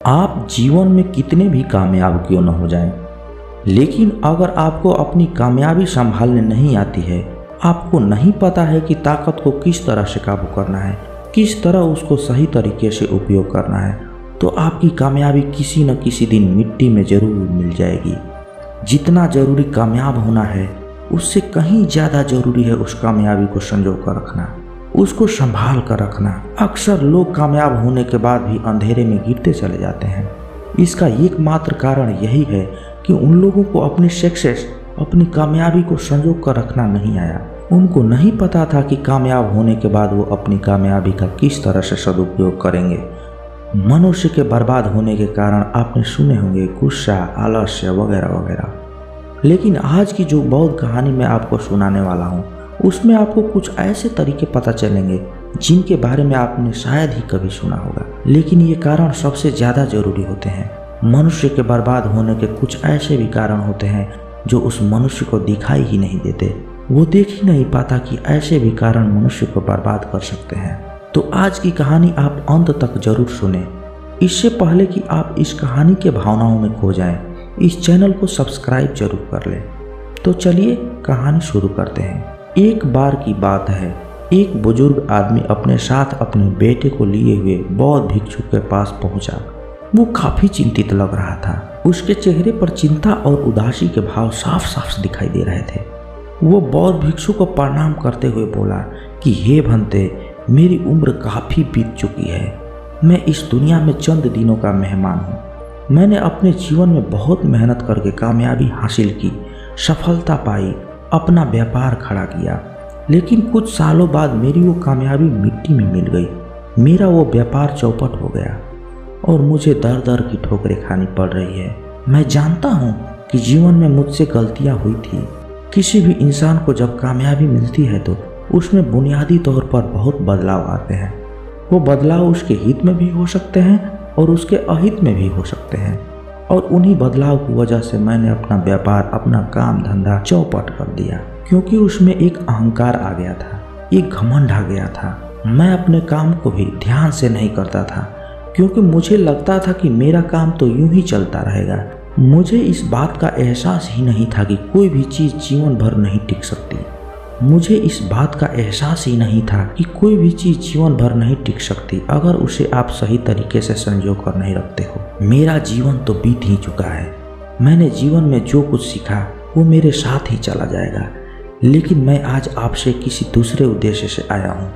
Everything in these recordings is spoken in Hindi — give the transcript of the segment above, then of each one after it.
आप जीवन में कितने भी कामयाब क्यों न हो जाएं, लेकिन अगर आपको अपनी कामयाबी संभालने नहीं आती है, आपको नहीं पता है कि ताकत को किस तरह से काबू करना है, किस तरह उसको सही तरीके से उपयोग करना है, तो आपकी कामयाबी किसी न किसी दिन मिट्टी में जरूर मिल जाएगी। जितना जरूरी कामयाब होना है, उससे कहीं ज़्यादा जरूरी है उस कामयाबी को संजो कर रखना, उसको संभाल कर रखना। अक्सर लोग कामयाब होने के बाद भी अंधेरे में गिरते चले जाते हैं। इसका एकमात्र कारण यही है कि उन लोगों को अपनी सक्सेस, अपनी कामयाबी को संजो कर रखना नहीं आया। उनको नहीं पता था कि कामयाब होने के बाद वो अपनी कामयाबी का किस तरह से सदुपयोग करेंगे। मनुष्य के बर्बाद होने के कारण आपने सुने होंगे गुस्सा, आलस्य वगैरह वगैरह। लेकिन आज की जो बौद्ध कहानी मैं आपको सुनाने वाला हूँ, उसमें आपको कुछ ऐसे तरीके पता चलेंगे जिनके बारे में आपने शायद ही कभी सुना होगा, लेकिन ये कारण सबसे ज़्यादा जरूरी होते हैं। मनुष्य के बर्बाद होने के कुछ ऐसे भी कारण होते हैं जो उस मनुष्य को दिखाई ही नहीं देते। वो देख ही नहीं पाता कि ऐसे भी कारण मनुष्य को बर्बाद कर सकते हैं। तो आज की कहानी आप अंत तक जरूर सुने। इससे पहले कि आप इस कहानी के भावनाओं में खो जाएं, इस चैनल को सब्सक्राइब जरूर कर लें। तो चलिए कहानी शुरू करते हैं। एक बार की बात है, एक बुजुर्ग आदमी अपने साथ अपने बेटे को लिए हुए बौद्ध भिक्षु के पास पहुंचा। वो काफी चिंतित लग रहा था। उसके चेहरे पर चिंता और उदासी के भाव साफ साफ दिखाई दे रहे थे। वो बौद्ध भिक्षु को प्रणाम करते हुए बोला कि हे भंते, मेरी उम्र काफी बीत चुकी है। मैं इस दुनिया में चंद दिनों का मेहमान हूँ। मैंने अपने जीवन में बहुत मेहनत करके कामयाबी हासिल की, सफलता पाई, अपना व्यापार खड़ा किया, लेकिन कुछ सालों बाद मेरी वो कामयाबी मिट्टी में मिल गई। मेरा वो व्यापार चौपट हो गया और मुझे दर दर की ठोकरें खानी पड़ रही है। मैं जानता हूँ कि जीवन में मुझसे गलतियाँ हुई थी। किसी भी इंसान को जब कामयाबी मिलती है तो उसमें बुनियादी तौर पर बहुत बदलाव आते हैं। वो बदलाव उसके हित में भी हो सकते हैं और उसके अहित में भी हो सकते हैं, और उन्हीं बदलाव की वजह से मैंने अपना व्यापार, अपना काम धंधा चौपट कर दिया, क्योंकि उसमें एक अहंकार आ गया था, एक घमंड आ गया था। मैं अपने काम को भी ध्यान से नहीं करता था, क्योंकि मुझे लगता था कि मेरा काम तो यूं ही चलता रहेगा। मुझे इस बात का एहसास ही नहीं था कि कोई भी चीज़ जीवन भर नहीं टिक सकती। मुझे इस बात का एहसास ही नहीं था कि कोई भी चीज़ जीवन भर नहीं टिक सकती अगर उसे आप सही तरीके से संजो कर नहीं रखते हो। मेरा जीवन तो बीत ही चुका है। मैंने जीवन में जो कुछ सीखा वो मेरे साथ ही चला जाएगा, लेकिन मैं आज आपसे किसी दूसरे उद्देश्य से आया हूँ।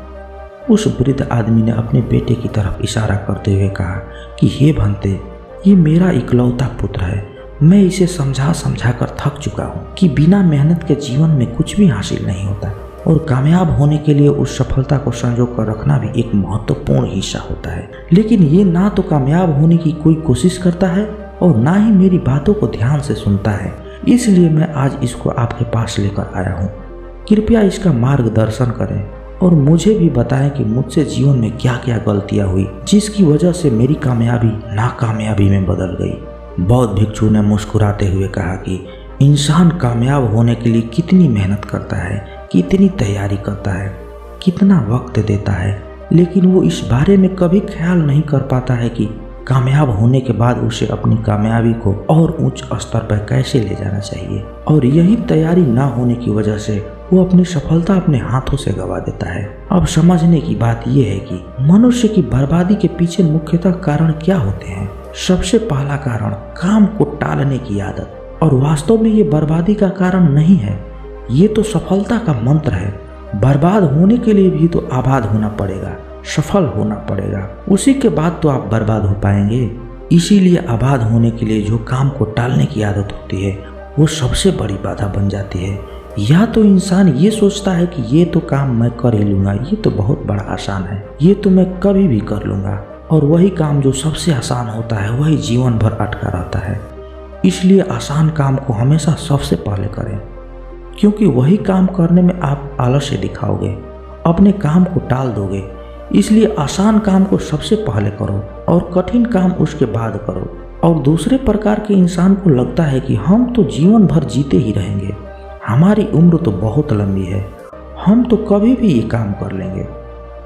उस वृद्ध आदमी ने अपने बेटे की तरफ इशारा करते हुए कहा कि हे भंते, ये मेरा इकलौता पुत्र है। मैं इसे समझा समझा कर थक चुका हूँ कि बिना मेहनत के जीवन में कुछ भी हासिल नहीं होता, और कामयाब होने के लिए उस सफलता को संजो कर रखना भी एक महत्वपूर्ण हिस्सा होता है। लेकिन ये ना तो कामयाब होने की कोई कोशिश करता है और ना ही मेरी बातों को ध्यान से सुनता है। इसलिए मैं आज इसको आपके पास लेकर आया हूँ। कृपया इसका मार्गदर्शन करें और मुझे भी बताएं कि मुझसे जीवन में क्या क्या गलतियाँ हुई जिसकी वजह से मेरी कामयाबी नाकामयाबी में बदल गई। बौद्ध भिक्षु ने मुस्कुराते हुए कहा कि इंसान कामयाब होने के लिए कितनी मेहनत करता है, कितनी तैयारी करता है, कितना वक्त देता है, लेकिन वो इस बारे में कभी ख्याल नहीं कर पाता है कि कामयाब होने के बाद उसे अपनी कामयाबी को और उच्च स्तर पर कैसे ले जाना चाहिए। और यही तैयारी ना होने की वजह से वो अपनी सफलता अपने हाथों से गंवा देता है। अब समझने की बात यह है कि मनुष्य की बर्बादी के पीछे मुख्यतः कारण क्या होते हैं। सबसे पहला कारण काम को टालने की आदत, और वास्तव में ये बर्बादी का कारण नहीं है, ये तो सफलता का मंत्र है। बर्बाद होने के लिए भी तो आबाद होना पड़ेगा, सफल होना पड़ेगा, उसी के बाद तो आप बर्बाद हो पाएंगे। इसीलिए आबाद होने के लिए जो काम को टालने की आदत होती है वो सबसे बड़ी बाधा बन जाती है। या तो इंसान ये सोचता है कि ये तो काम मैं कर ही लूँगा, ये तो बहुत बड़ा आसान है, ये तो मैं कभी भी कर लूँगा, और वही काम जो सबसे आसान होता है वही जीवन भर अटका रहता है। इसलिए आसान काम को हमेशा सबसे पहले करें, क्योंकि वही काम करने में आप आलस्य दिखाओगे, अपने काम को टाल दोगे। इसलिए आसान काम को सबसे पहले करो और कठिन काम उसके बाद करो। और दूसरे प्रकार के इंसान को लगता है कि हम तो जीवन भर जीते ही रहेंगे, हमारी उम्र तो बहुत लंबी है, हम तो कभी भी ये काम कर लेंगे।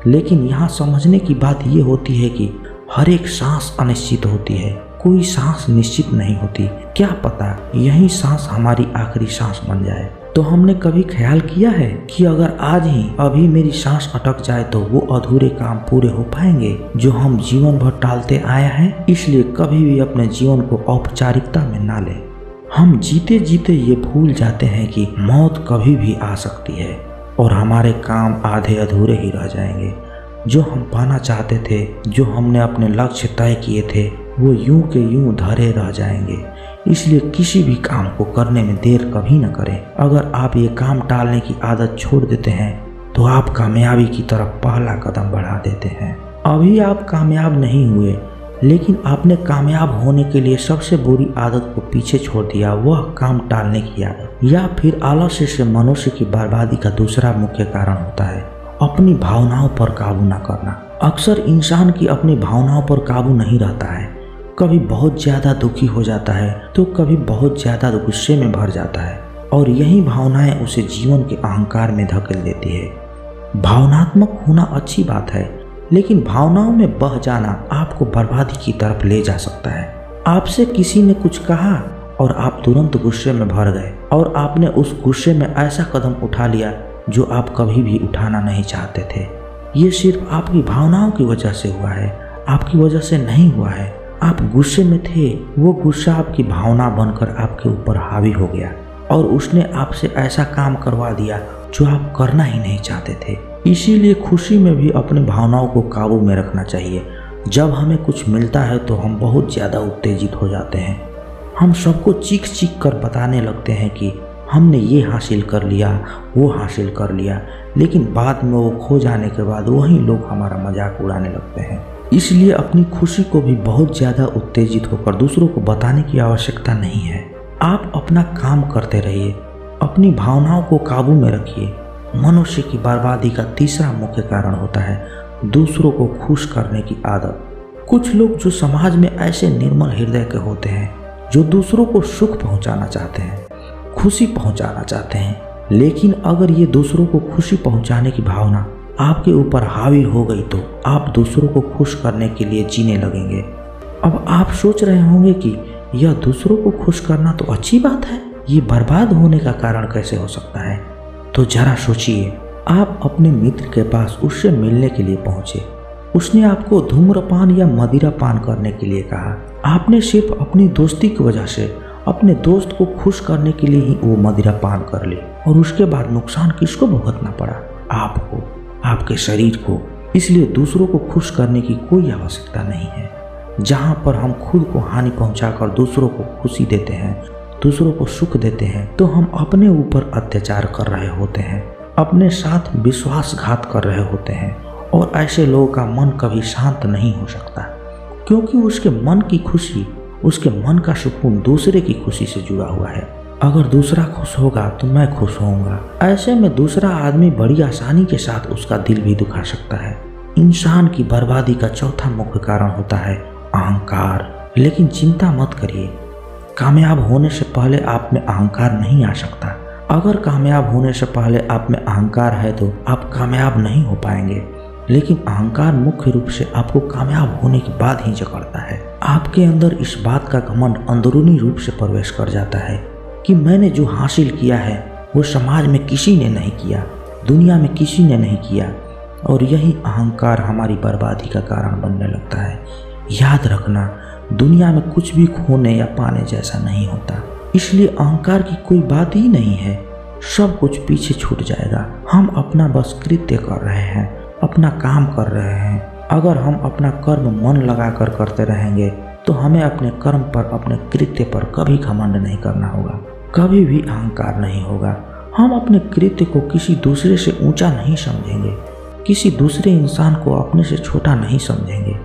लेकिन यहाँ समझने की बात ये होती है कि हर एक सांस अनिश्चित होती है, कोई सांस निश्चित नहीं होती। क्या पता यही सांस हमारी आखिरी सांस बन जाए। तो हमने कभी ख्याल किया है कि अगर आज ही अभी मेरी सांस अटक जाए तो वो अधूरे काम पूरे हो पाएंगे जो हम जीवन भर टालते आए हैं। इसलिए कभी भी अपने जीवन को औपचारिकता में ना लें। हम जीते जीते ये भूल जाते हैं कि मौत कभी भी आ सकती है और हमारे काम आधे अधूरे ही रह जाएंगे। जो हम पाना चाहते थे, जो हमने अपने लक्ष्य तय किए थे, वो यूं के यूं धरे रह जाएंगे। इसलिए किसी भी काम को करने में देर कभी न करें। अगर आप ये काम टालने की आदत छोड़ देते हैं तो आप कामयाबी की तरफ पहला कदम बढ़ा देते हैं। अभी आप कामयाब नहीं हुए, लेकिन आपने कामयाब होने के लिए सबसे बुरी आदत को पीछे छोड़ दिया, वह काम टालने की आदत। या फिर आलस्य से मनुष्य की बर्बादी का दूसरा मुख्य कारण होता है अपनी भावनाओं पर काबू न करना। अक्सर इंसान की अपनी भावनाओं पर काबू नहीं रहता है। कभी बहुत ज़्यादा दुखी हो जाता है तो कभी बहुत ज़्यादा गुस्से में भर जाता है और यही भावनाएं उसे जीवन के अहंकार में धकेल देती है। भावनात्मक होना अच्छी बात है, लेकिन भावनाओं में बह जाना आपको बर्बादी की तरफ ले जा सकता है। आपसे किसी ने कुछ कहा और आप तुरंत गुस्से में भर गए और आपने उस गुस्से में ऐसा कदम उठा लिया जो आप कभी भी उठाना नहीं चाहते थे। ये सिर्फ आपकी भावनाओं की वजह से हुआ है, आपकी वजह से नहीं हुआ है। आप गुस्से में थे, वो गुस्सा आपकी भावना बनकर आपके ऊपर हावी हो गया और उसने आपसे ऐसा काम करवा दिया जो आप करना ही नहीं चाहते थे। इसीलिए खुशी में भी अपनी भावनाओं को काबू में रखना चाहिए। जब हमें कुछ मिलता है तो हम बहुत ज़्यादा उत्तेजित हो जाते हैं। हम सबको चीख चीख कर बताने लगते हैं कि हमने ये हासिल कर लिया, वो हासिल कर लिया, लेकिन बाद में वो खो जाने के बाद वही लोग हमारा मजाक उड़ाने लगते हैं। इसलिए अपनी खुशी को भी बहुत ज़्यादा उत्तेजित होकर दूसरों को बताने की आवश्यकता नहीं है। आप अपना काम करते रहिए, अपनी भावनाओं को काबू में रखिए। मनुष्य की बर्बादी का तीसरा मुख्य कारण होता है दूसरों को खुश करने की आदत। कुछ लोग जो समाज में ऐसे निर्मल हृदय के होते हैं जो दूसरों को सुख पहुंचाना चाहते हैं, खुशी पहुंचाना चाहते हैं, लेकिन अगर ये दूसरों को खुशी पहुंचाने की भावना आपके ऊपर हावी हो गई तो आप दूसरों को खुश करने के लिए जीने लगेंगे। अब आप सोच रहे होंगे कि यह दूसरों को खुश करना तो अच्छी बात है, ये बर्बाद होने का कारण कैसे हो सकता है? तो जरा सोचिए, आप अपने मित्र के पास उससे मिलने के लिए पहुंचे। उसने आपको धूम्रपान या मदिरा पान करने के लिए कहा। आपने सिर्फ अपनी दोस्ती की वजह से अपने दोस्त को खुश करने के लिए ही वो मदिरा पान कर ली और उसके बाद नुकसान किसको भुगतना पड़ा? आपको, आपके शरीर को। इसलिए दूसरों को खुश करने की कोई आवश्यकता नहीं है। जहाँ पर हम खुद को हानि पहुँचाकर दूसरों को खुशी देते हैं, दूसरों को सुख देते हैं, तो हम अपने ऊपर अत्याचार कर रहे होते हैं, अपने साथ विश्वासघात कर रहे होते हैं। और ऐसे लोगों का मन कभी शांत नहीं हो सकता, क्योंकि उसके मन की खुशी, उसके मन का सुकून दूसरे की खुशी से जुड़ा हुआ है। अगर दूसरा खुश होगा तो मैं खुश होऊंगा। ऐसे में दूसरा आदमी बड़ी आसानी के साथ उसका दिल भी दुखा सकता है। इंसान की बर्बादी का चौथा मुख्य कारण होता है अहंकार। लेकिन चिंता मत करिए, कामयाब होने से पहले आप में अहंकार नहीं आ सकता। अगर कामयाब होने से पहले आप में अहंकार है तो आप कामयाब नहीं हो पाएंगे। लेकिन अहंकार मुख्य रूप से आपको कामयाब होने के बाद ही जकड़ता है। आपके अंदर इस बात का घमंड अंदरूनी रूप से प्रवेश कर जाता है कि मैंने जो हासिल किया है वो समाज में किसी ने नहीं किया, दुनिया में किसी ने नहीं किया, और यही अहंकार हमारी बर्बादी का कारण बनने लगता है। याद रखना, दुनिया में कुछ भी खोने या पाने जैसा नहीं होता, इसलिए अहंकार की कोई बात ही नहीं है। सब कुछ पीछे छूट जाएगा। हम अपना बस कृत्य कर रहे हैं, अपना काम कर रहे हैं। अगर हम अपना कर्म मन लगाकर करते रहेंगे तो हमें अपने कर्म पर, अपने कृत्य पर कभी घमंड नहीं करना होगा, कभी भी अहंकार नहीं होगा। हम अपने कृत्य को किसी दूसरे से ऊंचा नहीं समझेंगे, किसी दूसरे इंसान को अपने से छोटा नहीं समझेंगे।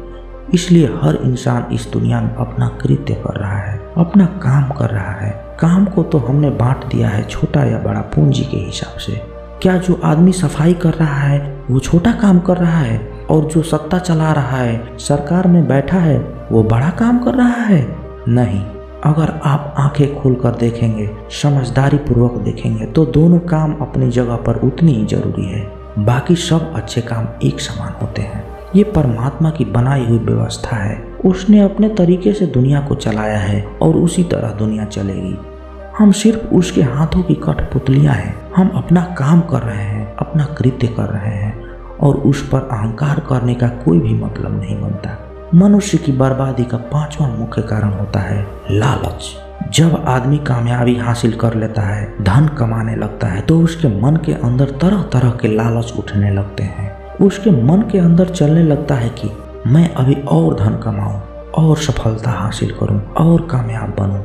इसलिए हर इंसान इस दुनिया में अपना कृत्य कर रहा है, अपना काम कर रहा है। काम को तो हमने बांट दिया है छोटा या बड़ा पूंजी के हिसाब से। क्या जो आदमी सफाई कर रहा है वो छोटा काम कर रहा है, और जो सत्ता चला रहा है, सरकार में बैठा है, वो बड़ा काम कर रहा है? नहीं। अगर आप आंखें खोलकर देखेंगे, समझदारी पूर्वक देखेंगे, तो दोनों काम अपनी जगह पर उतनी ही जरूरी है। बाकी सब अच्छे काम एक समान होते हैं। ये परमात्मा की बनाई हुई व्यवस्था है। उसने अपने तरीके से दुनिया को चलाया है और उसी तरह दुनिया चलेगी। हम सिर्फ उसके हाथों की कठपुतलियां हैं। हम अपना काम कर रहे हैं, अपना कृत्य कर रहे हैं और उस पर अहंकार करने का कोई भी मतलब नहीं बनता। मनुष्य की बर्बादी का 5वां मुख्य कारण होता है लालच। जब आदमी कामयाबी हासिल कर लेता है, धन कमाने लगता है, तो उसके मन के अंदर तरह तरह के लालच उठने लगते हैं। उसके मन के अंदर चलने लगता है कि मैं अभी और धन कमाऊं और सफलता हासिल करूं और कामयाब बनूं।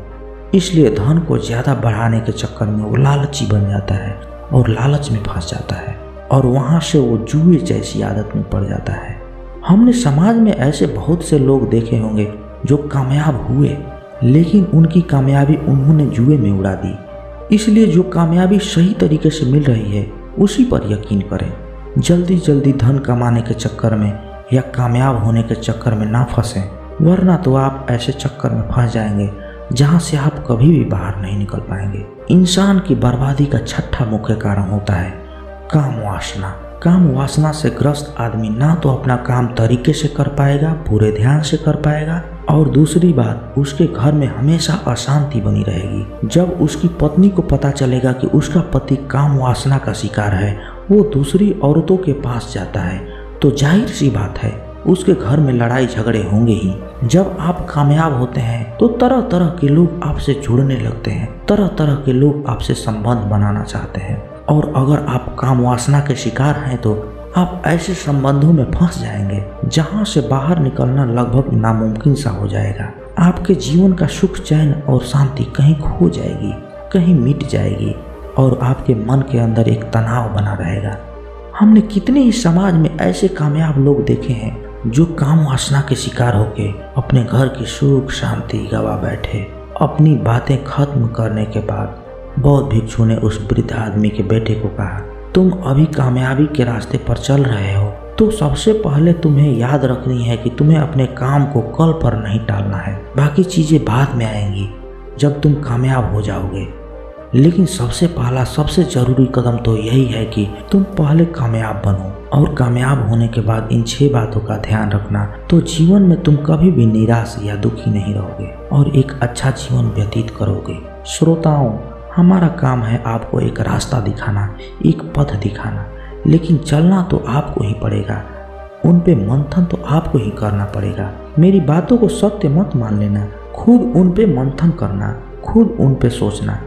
इसलिए धन को ज्यादा बढ़ाने के चक्कर में वो लालची बन जाता है और लालच में फंस जाता है और वहां से वो जुए जैसी आदत में पड़ जाता है। हमने समाज में ऐसे बहुत से लोग देखे होंगे जो कामयाब हुए, लेकिन उनकी कामयाबी उन्होंने जुए में उड़ा दी। इसलिए जो कामयाबी सही तरीके से मिल रही है उसी पर यकीन करें। जल्दी जल्दी धन कमाने के चक्कर में या कामयाब होने के चक्कर में ना फंसें, वरना तो आप ऐसे चक्कर में फंस जाएंगे जहां से आप कभी भी बाहर नहीं निकल पाएंगे। इंसान की बर्बादी का 6ठा मुख्य कारण होता है काम वासना। काम वासना से ग्रस्त आदमी ना तो अपना काम तरीके से कर पाएगा, पूरे ध्यान से कर पाएगा, और दूसरी बात उसके घर में हमेशा अशांति बनी रहेगी। जब उसकी पत्नी को पता चलेगा कि उसका पति काम वासना का शिकार है, वो दूसरी औरतों के पास जाता है, तो जाहिर सी बात है उसके घर में लड़ाई झगड़े होंगे ही। जब आप कामयाब होते हैं तो तरह तरह के लोग आपसे जुड़ने लगते हैं, तरह तरह के लोग आपसे संबंध बनाना चाहते हैं। और अगर आप काम वासना के शिकार हैं तो आप ऐसे संबंधों में फंस जाएंगे जहां से बाहर निकलना लगभग नामुमकिन सा हो जाएगा। आपके जीवन का सुख, चैन और शांति कहीं खो जाएगी, कहीं मिट जाएगी और आपके मन के अंदर एक तनाव बना रहेगा। हमने कितने ही समाज में ऐसे कामयाब लोग देखे हैं जो काम वासना के शिकार होके अपने घर की सुख शांति गवा बैठे। अपनी बातें खत्म करने के बाद बौद्ध भिक्षु ने उस वृद्ध आदमी के बेटे को कहा, तुम अभी कामयाबी के रास्ते पर चल रहे हो तो सबसे पहले तुम्हें याद रखनी है कि तुम्हें अपने काम को कल पर नहीं टालना है। बाकी चीजें बाद में आएंगी जब तुम कामयाब हो जाओगे, लेकिन सबसे पहला सबसे जरूरी कदम तो यही है कि तुम पहले कामयाब बनो। और कामयाब होने के बाद इन 6 बातों का ध्यान रखना तो जीवन में तुम कभी भी निराश या दुखी नहीं रहोगे और एक अच्छा जीवन व्यतीत करोगे। श्रोताओं, हमारा काम है आपको एक रास्ता दिखाना, एक पथ दिखाना, लेकिन चलना तो आपको ही पड़ेगा। उन पे मंथन तो आपको ही करना पड़ेगा। मेरी बातों को सत्य मत मान लेना, खुद उन पे मंथन करना, खुद उन पे सोचना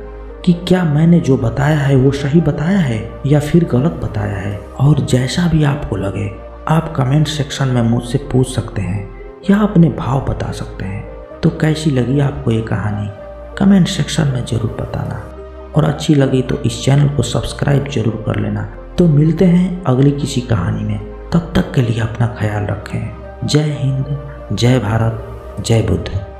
कि क्या मैंने जो बताया है वो सही बताया है या फिर गलत बताया है। और जैसा भी आपको लगे आप कमेंट सेक्शन में मुझसे पूछ सकते हैं या अपने भाव बता सकते हैं। तो कैसी लगी आपको ये कहानी कमेंट सेक्शन में ज़रूर बताना, और अच्छी लगी तो इस चैनल को सब्सक्राइब जरूर कर लेना। तो मिलते हैं अगली किसी कहानी में, तब तक के लिए अपना ख्याल रखें। जय हिंद, जय भारत, जय बुद्ध।